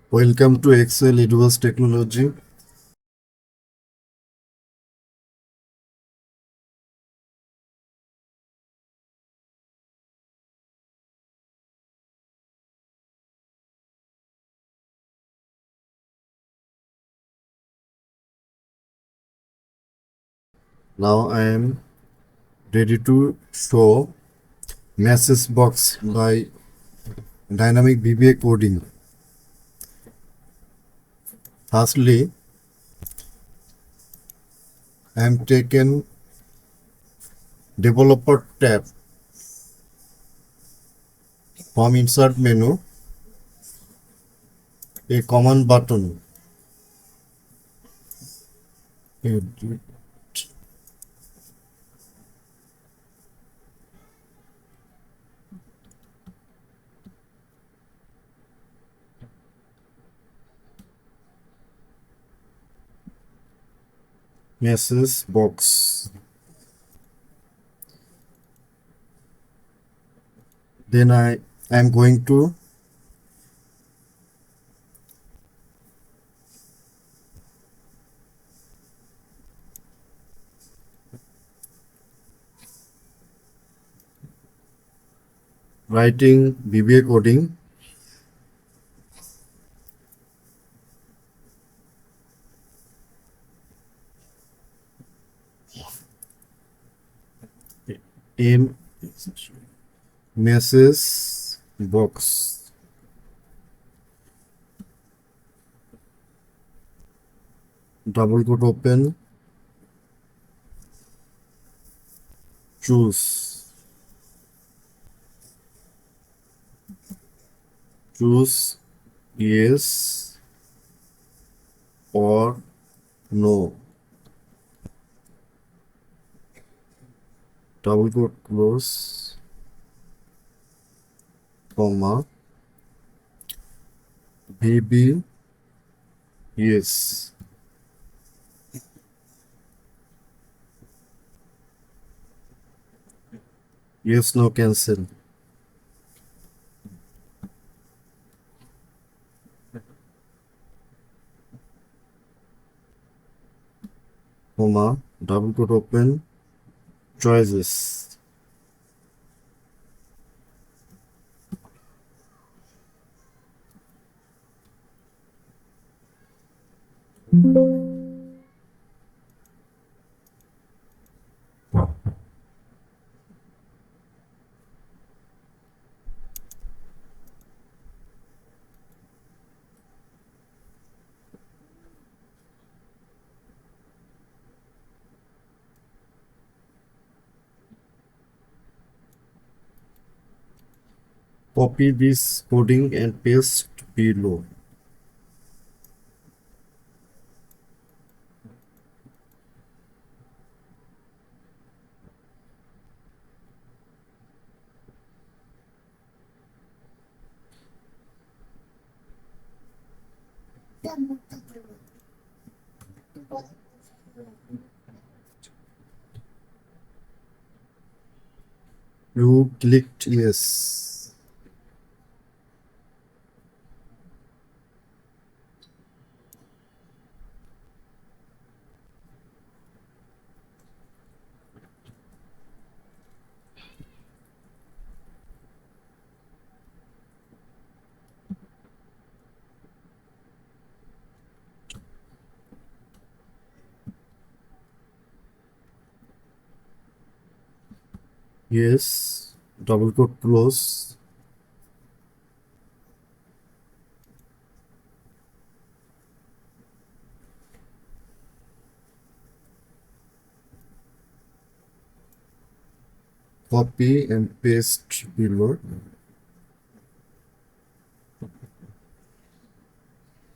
Welcome to Excel Edubuzz technology. Now I am ready to show message box by dynamic VBA coding. Firstly, I am taken developer tab from insert menu, a command button. Edit. Message box. Then I am going to writing VBA coding. In message box. Double quote open. Choose yes or no. Double quote close, comma, maybe yes. Yes, no, cancel, comma, double quote open, choices. Copy this coding and paste below. You clicked yes. Yes, double quote close, copy and paste below.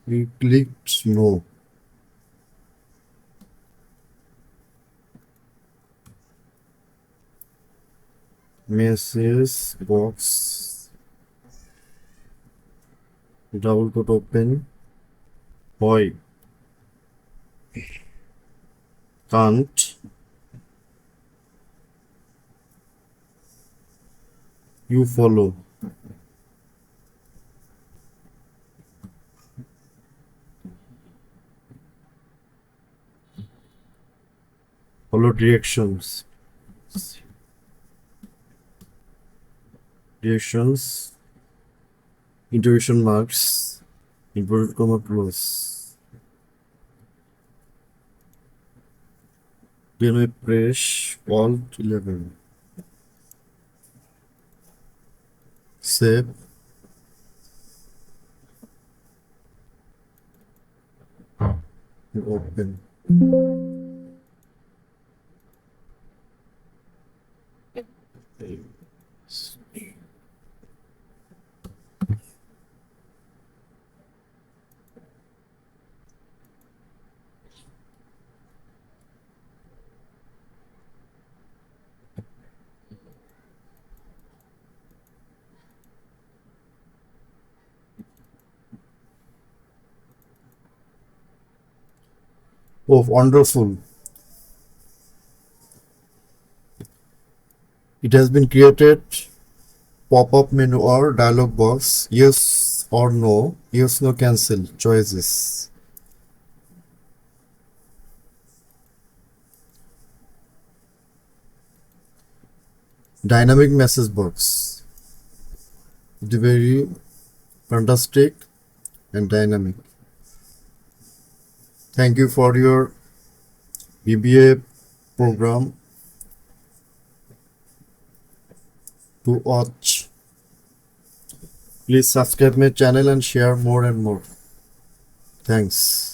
You clicked no. Message box, double quote open, boy can't you follow. Follow directions. Directions. Intuition marks. Inverted comma close. Then we press Alt 11. Save. Open. Oh, wonderful. It has been created. Pop-up menu or dialog box. Yes or no. Yes, no, cancel. Choices. Dynamic message box. It's very fantastic and dynamic. Thank you for your VBA program to watch. Please subscribe my channel and share more and more. Thanks.